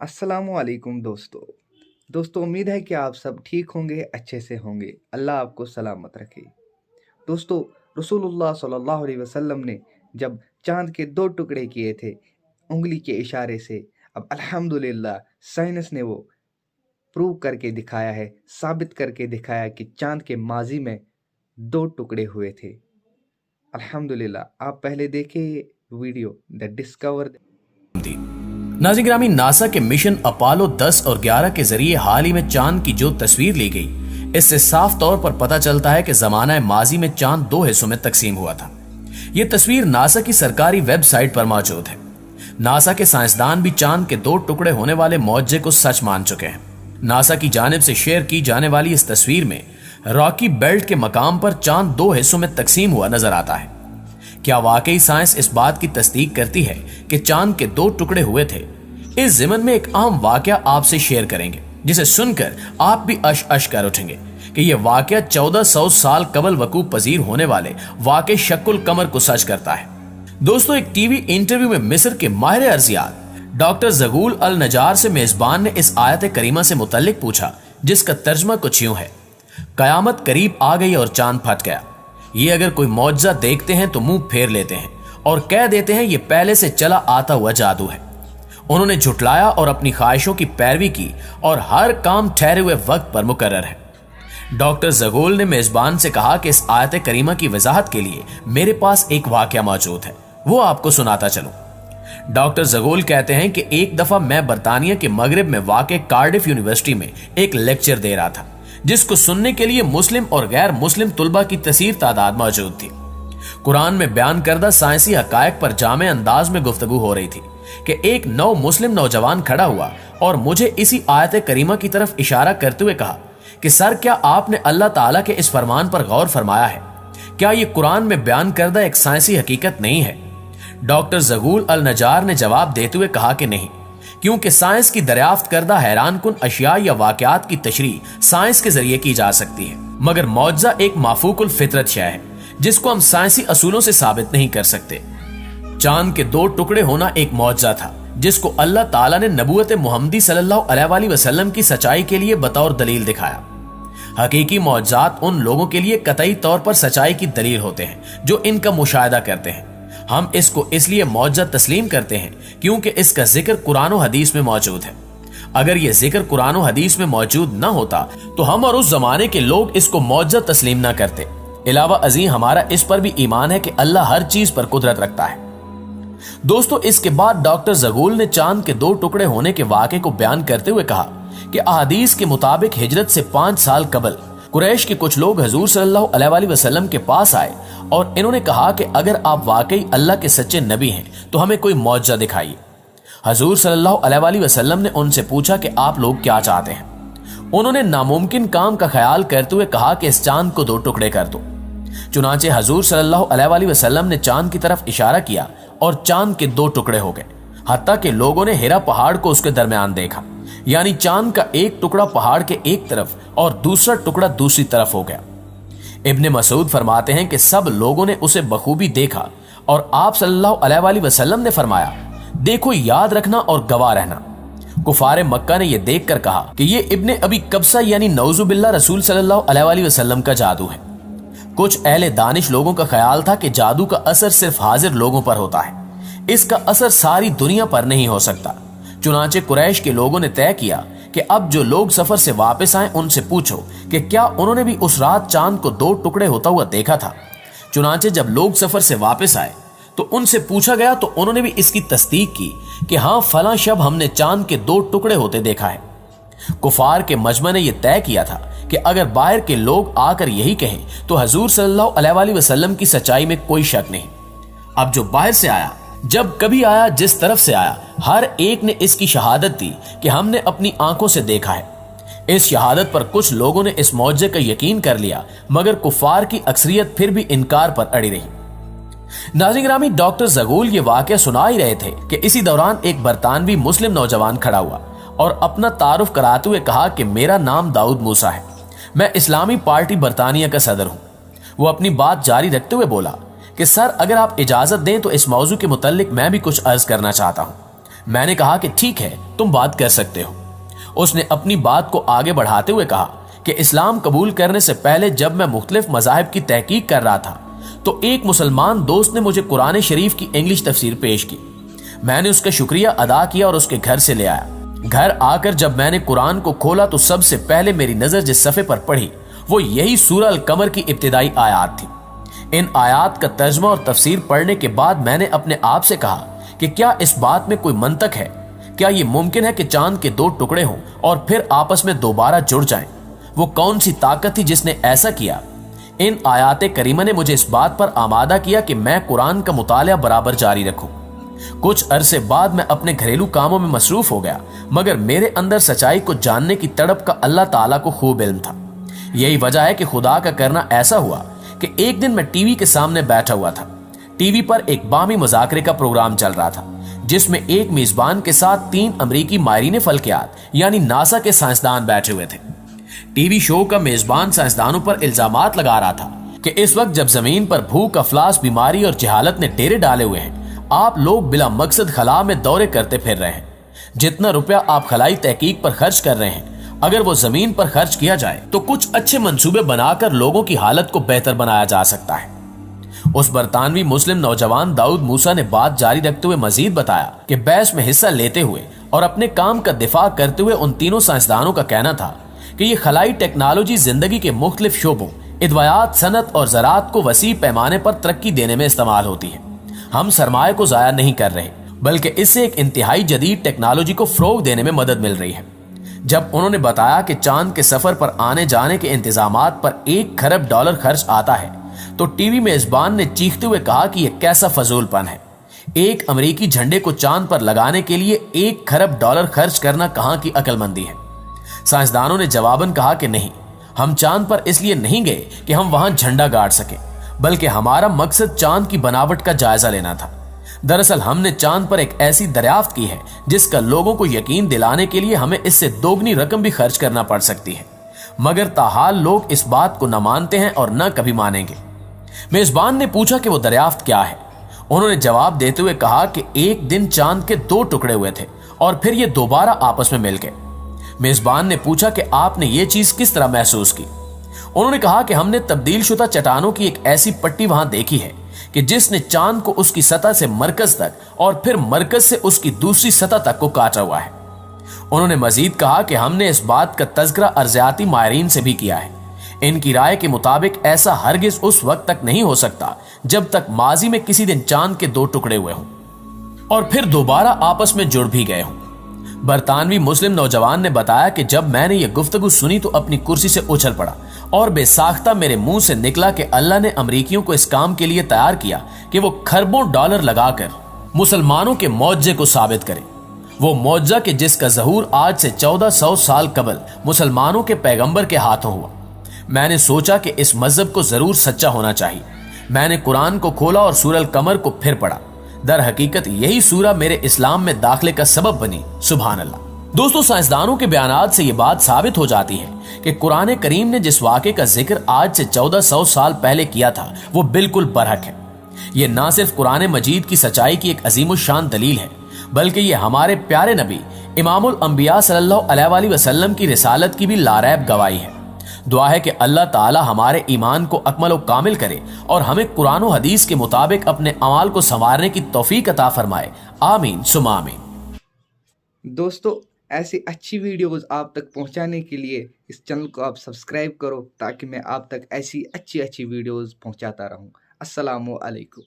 अस्सलामुअलैकुम दोस्तों। उम्मीद है कि आप सब ठीक होंगे, अच्छे से होंगे। अल्लाह आपको सलामत रखे। दोस्तों, रसूलुल्लाह सल्लल्लाहु अलैहि वसल्लम ने जब चाँद के 2 टुकड़े किए थे उँगली के इशारे से, अब अल्हम्दुलिल्लाह साइंस ने वो प्रूव करके दिखाया है, साबित करके दिखाया कि चाँद के माज़ी में 2 टुकड़े हुए थे। अल्हम्दुलिल्लाह। आप पहले देखिए ये वीडियो द डिस्कवर। नाज़रीन ग्रामी, नासा के मिशन अपोलो 10 और 11 के जरिए हाल ही में चांद की जो तस्वीर ली गई, इससे साफ तौर पर पता चलता है कि जमाना माजी में चांद 2 हिस्सों में तकसीम हुआ था। यह तस्वीर नासा की सरकारी वेबसाइट पर मौजूद है। नासा के साइंसदान भी चांद के 2 टुकड़े होने वाले मौजे को सच मान चुके हैं। नासा की जानिब से शेयर की जाने वाली इस तस्वीर में रॉकी बेल्ट के मकाम पर चांद 2 हिस्सों में तकसीम हुआ नजर आता है। क्या वाकई साइंस इस बात की तस्दीक करती है कि चांद के 2 टुकड़े हुए थे? इस ज़िमन में एक अहम वाकया आपसे शेयर करेंगे, जिसे सुनकर आप भी अश अश कर उठेंगे कि यह वाकया 1400 साल कबल वकूअ पजीर होने वाले वाक़े शक्कुल कमर को सच करता है। दोस्तों, एक टीवी इंटरव्यू में मिस्र के माहिर अर्जियात डॉक्टर ज़गूल अल नजार से मेजबान ने इस आयत करीमा से मुतल्लिक पूछा, जिसका तर्जमा कुछ यूं है: कयामत करीब आ गई और चांद फट गया। ये अगर कोई मौजज़ा देखते हैं तो मुंह फेर लेते हैं और कह देते हैं ये पहले से चला आता हुआ जादू है। उन्होंने झुटलाया और अपनी ख्वाहिशों की पैरवी की और हर काम ठहरे हुए वक्त पर मुकर्रर है। डॉक्टर ज़गूल ने मेजबान से कहा कि इस आयत करीमा की वजाहत के लिए मेरे पास एक वाकया मौजूद है, वो आपको सुनाता चलूं। डॉक्टर ज़गूल कहते हैं कि एक दफा मैं बरतानिया के मगरिब में वाक़े कार्डिफ यूनिवर्सिटी में एक लेक्चर दे रहा था, जिसको सुनने के लिए मुस्लिम और गैर मुस्लिम तुलबा की तसीर तादाद मौजूद थी। कुरान में बयान करदा साइंसी हकायक पर जामे अंदाज में गुफ्तगू हो रही थी कि एक नौ मुस्लिम नौजवान खड़ा हुआ और मुझे इसी आयत करीमा की तरफ इशारा करते हुए कहा कि सर, क्या आपने अल्लाह ताला के इस फरमान पर गौर फरमाया है? क्या ये कुरान में बयान करदा एक साइंसी हकीकत नहीं है? डॉक्टर ज़गूल अल नजार ने जवाब देते हुए कहा कि नहीं, क्योंकि साइंस की दरियाफ्त करदा हैरानकुन अशिया या वाकयात की तशरीह साइंस के जरिए की जा सकती है, मगर मौजज़ा एक माफूकुल फितरत शय है जिसको हम साइंसी असूलों से साबित नहीं कर सकते। चांद के 2 टुकड़े होना एक मौजज़ा था जिसको अल्लाह ताला ने नबूवत मुहम्मदी सल्लल्लाहु अलैहि वसल्लम की सच्चाई के लिए बतौर दलील दिखाया। हकीकी मौजज़ात उन लोगों के लिए कतई तौर पर सच्चाई की दलील होते हैं जो इनका मुशाहिदा करते हैं। हम इसको इसलिए मौजज़ा तस्लीम करते हैं क्योंकि इसका जिक्र कुरान और हदीस में मौजूद है। अगर यह जिक्र कुरान और हदीस में मौजूद न होता तो हम और उस जमाने के लोग इसको मौजज़ा तस्लीम न करते। इलावा अजीम, हमारा इस पर भी ईमान है कि अल्लाह हर चीज पर कुदरत रखता है। दोस्तों, इसके बाद डॉक्टर ज़गूल ने चांद के 2 टुकड़े होने के वाक़े को बयान करते हुए कहा कि अहादीस के मुताबिक हिजरत से 5 साल कबल कुरैश के कुछ लोग हजूर सल्लल्लाहु अलैहि वसल्लम के पास आए और इन्होंने कहा कि अगर आप वाकई अल्लाह के सच्चे नबी हैं तो हमें कोई मौजज़ा दिखाइए। हजूर सल्लल्लाहु अलैहि वसल्लम ने उनसे पूछा कि आप लोग क्या चाहते हैं। उन्होंने नामुमकिन काम का ख्याल करते हुए कहा कि इस चांद को 2 टुकड़े कर दो। चुनाचे हजूर सल्लल्लाहु अलैहि वसल्लम ने चांद की तरफ इशारा किया और चांद के 2 टुकड़े हो गए। हत्ता के लोगों ने हिरा पहाड़ को उसके दरमियान देखा, यानी चांद का एक टुकड़ा पहाड़ के एक तरफ और दूसरा टुकड़ा दूसरी तरफ हो गया। इब्ने मसूद फरमाते हैं कि सब लोगों ने उसे बखूबी देखा और आप सल्लल्लाहु अलैहि वसल्लम ने फरमाया, देखो, याद रखना और गवाह रहना। कुफारे मक्का ने यह देखकर कहा कि यह इब्ने अबी कब्सा यानी नौजुबिल्लाह रसूल सल्लल्लाहु अलैहि वसल्लम का जादू है। कुछ अहले दानिश लोगों का ख्याल था कि जादू का असर सिर्फ हाजिर लोगों पर होता है, इसका असर सारी दुनिया पर नहीं हो सकता। चुनाचे कुरैश के लोगों ने तय किया कि अब जो लोग सफर से वापस आए उनसे पूछो कि क्या उन्होंने भी उस रात चांद को 2 टुकड़े होता हुआ देखा था। चुनाचे जब लोग सफर से वापस आए तो उनसे पूछा गया तो उन्होंने भी इसकी तस्दीक की कि हाँ, फलां शब हमने चांद के 2 टुकड़े होते देखा है। कुफार के मजमा ने यह तय किया था कि अगर बाहर के लोग आकर यही कहें तो हजूर सल्लल्लाहु अलैहि वसल्लम की सच्चाई में कोई शक नहीं। अब जो बाहर से आया, जब कभी आया, जिस तरफ से आया, हर एक ने इसकी शहादत दी कि हमने अपनी आंखों से देखा है। इस शहादत पर कुछ लोगों ने इस मौजे का यकीन कर लिया, मगर कुफार की अक्सरियत फिर भी इनकार पर अड़ी रही। नाज़रीन ग्रामी, डॉक्टर ज़गूल ये वाकया सुना ही रहे थे कि इसी दौरान एक बरतानवी मुस्लिम नौजवान खड़ा हुआ और अपना तारुफ कराते हुए कहा कि मेरा नाम दाऊद मूसा है, मैं इस्लामी पार्टी बरतानिया का सदर हूं। वो अपनी बात जारी रखते हुए बोला कि सर, अगर आप इजाजत दें तो इस मौजू के मुताल्लिक मैं भी कुछ अर्ज करना चाहता हूं। میں نے کہا کہ ٹھیک ہے، تم بات کر سکتے ہو۔ اس نے اپنی بات کو آگے بڑھاتے ہوئے کہا کہ اسلام قبول کرنے سے پہلے جب میں مختلف مذاہب کی تحقیق کر رہا تھا تو ایک مسلمان دوست نے مجھے قرآن شریف کی انگلش تفسیر پیش کی۔ میں نے اس کا شکریہ ادا کیا اور اس کے گھر سے لے آیا۔ گھر آ کر جب میں نے قرآن کو کھولا تو سب سے پہلے میری نظر جس صفحے پر پڑی وہ یہی سورہ القمر کی ابتدائی آیات تھی۔ ان آیات کا ترجمہ اور تفسیر پڑھنے کے بعد میں نے اپنے آپ سے کہا کہ کیا اس بات میں کوئی منطق ہے؟ کیا یہ ممکن ہے کہ چاند کے 2 ٹکڑے ہوں اور پھر آپس میں دوبارہ جڑ جائیں؟ وہ کون سی طاقت تھی جس نے ایسا کیا؟ ان آیات کریمہ نے مجھے اس بات پر آمادہ کیا کہ میں قرآن کا مطالعہ برابر جاری رکھوں۔ کچھ عرصے بعد میں اپنے گھریلو کاموں میں مصروف ہو گیا، مگر میرے اندر سچائی کو جاننے کی تڑپ کا اللہ تعالیٰ کو خوب علم تھا۔ یہی وجہ ہے کہ خدا کا کرنا ایسا ہوا کہ ایک دن میں ٹی وی کے سامنے بیٹھا ہوا تھا۔ ٹی وی پر ایک باہمی مذاکرے کا پروگرام چل رہا تھا جس میں ایک میزبان کے ساتھ 3 امریکی ماہرین فلکیات یعنی ناسا کے سائنسدان بیٹھے ہوئے تھے۔ ٹی وی شو کا میزبان سائنسدانوں پر الزامات لگا رہا تھا کہ اس وقت جب زمین پر بھوک، افلاس، بیماری اور جہالت نے ڈیرے ڈالے ہوئے ہیں، آپ لوگ بلا مقصد خلا میں دورے کرتے پھر رہے ہیں۔ جتنا روپیہ آپ خلائی تحقیق پر خرچ کر رہے ہیں، اگر وہ زمین پر خرچ کیا جائے تو کچھ اچھے منصوبے بنا کر لوگوں کی حالت کو بہتر بنایا جا سکتا ہے۔ اس برطانوی مسلم نوجوان داؤد موسیٰ نے بات جاری رکھتے ہوئے مزید بتایا کہ بحث میں حصہ لیتے ہوئے اور اپنے کام کا دفاع کرتے ہوئے ان تینوں سائنسدانوں کا کہنا تھا کہ یہ خلائی ٹیکنالوجی زندگی کے مختلف شعبوں، ادویات، صنعت اور زراعت کو وسیع پیمانے پر ترقی دینے میں استعمال ہوتی ہے۔ ہم سرمایہ کو ضائع نہیں کر رہے بلکہ اس سے ایک انتہائی جدید ٹیکنالوجی کو فروغ دینے میں مدد مل رہی ہے۔ جب انہوں نے بتایا کہ چاند کے سفر پر آنے جانے کے انتظامات پر $1 کھرب خرچ آتا ہے تو ٹی وی میزبان نے چیختے ہوئے کہا کہ یہ کیسا فضول پن ہے۔ ایک امریکی جھنڈے کو چاند پر لگانے کے لیے $1 کھرب خرچ کرنا کہاں کی عقل مندی ہے؟ سائنسدانوں نے جواباً کہا کہ نہیں، ہم چاند پر اس لیے نہیں گئے کہ ہم وہاں جھنڈا گاڑ سکیں، بلکہ ہمارا مقصد چاند کی بناوٹ کا جائزہ لینا تھا۔ دراصل ہم نے چاند پر ایک ایسی دریافت کی ہے جس کا لوگوں کو یقین دلانے کے لیے ہمیں اس سے 2 رقم بھی خرچ کرنا پڑ سکتی ہے، مگر تاحال لوگ اس بات کو نہ مانتے ہیں اور نہ کبھی مانیں گے۔ میزبان نے پوچھا کہ وہ دریافت کیا ہے۔ انہوں نے جواب دیتے ہوئے کہا کہ ایک دن چاند کے 2 ٹکڑے ہوئے تھے اور پھر یہ دوبارہ آپس میں مل گئے۔ میزبان نے پوچھا کہ آپ نے یہ چیز کس طرح محسوس کی؟ انہوں نے کہا کہ ہم نے تبدیل شدہ چٹانوں کی ایک ایسی پٹی وہاں دیکھی ہے کہ جس نے چاند کو اس کی سطح سے مرکز تک اور پھر مرکز سے اس کی دوسری سطح تک کو کاٹا ہوا ہے۔ انہوں نے مزید کہا کہ ہم نے اس بات کا تذکرہ ارضیاتی ماہرین سے بھی کیا ہے۔ ان کی رائے کے مطابق ایسا ہرگز اس وقت تک نہیں ہو سکتا جب تک ماضی میں کسی دن چاند کے 2 ٹکڑے ہوئے ہوں اور پھر دوبارہ آپس میں جڑ بھی گئے ہوں۔ برطانوی مسلم نوجوان نے بتایا کہ جب میں نے یہ گفتگو سنی تو اپنی کرسی سے اچھل پڑا اور بے ساختہ میرے منہ سے نکلا کہ اللہ نے امریکیوں کو اس کام کے لیے تیار کیا کہ وہ کھربوں ڈالر لگا کر مسلمانوں کے معجزے کو ثابت کریں۔ وہ معجزہ کہ جس کا ظہور آج سے 1400 سال قبل مسلمانوں کے پیغمبر کے ہاتھوں ہوا۔ میں نے سوچا کہ اس مذہب کو ضرور سچا ہونا چاہیے۔ میں نے قرآن کو کھولا اور سورہ القمر کو پھر پڑھا۔ در حقیقت یہی سورہ میرے اسلام میں داخلے کا سبب بنی۔ سبحان اللہ۔ دوستو، سائنسدانوں کے بیانات سے یہ بات ثابت ہو جاتی ہے کہ قرآن کریم نے جس واقعے کا ذکر آج سے 1400 سال پہلے کیا تھا وہ بالکل برحق ہے۔ یہ نہ صرف قرآن مجید کی سچائی کی ایک عظیم الشان دلیل ہے بلکہ یہ ہمارے پیارے نبی امام الانبیاء صلی اللہ علیہ وآلہ وسلم کی رسالت کی بھی لاریب گواہی ہے۔ دعا ہے کہ اللہ تعالی ہمارے ایمان کو اکمل و کامل کرے اور ہمیں قرآن و حدیث کے مطابق اپنے اعمال کو سنوارنے کی توفیق عطا فرمائے۔ آمین ثم آمین۔ دوستو، ایسی اچھی ویڈیوز آپ تک پہنچانے کے لیے اس چینل کو آپ سبسکرائب کرو تاکہ میں آپ تک ایسی اچھی ویڈیوز پہنچاتا رہوں۔ السلام علیکم۔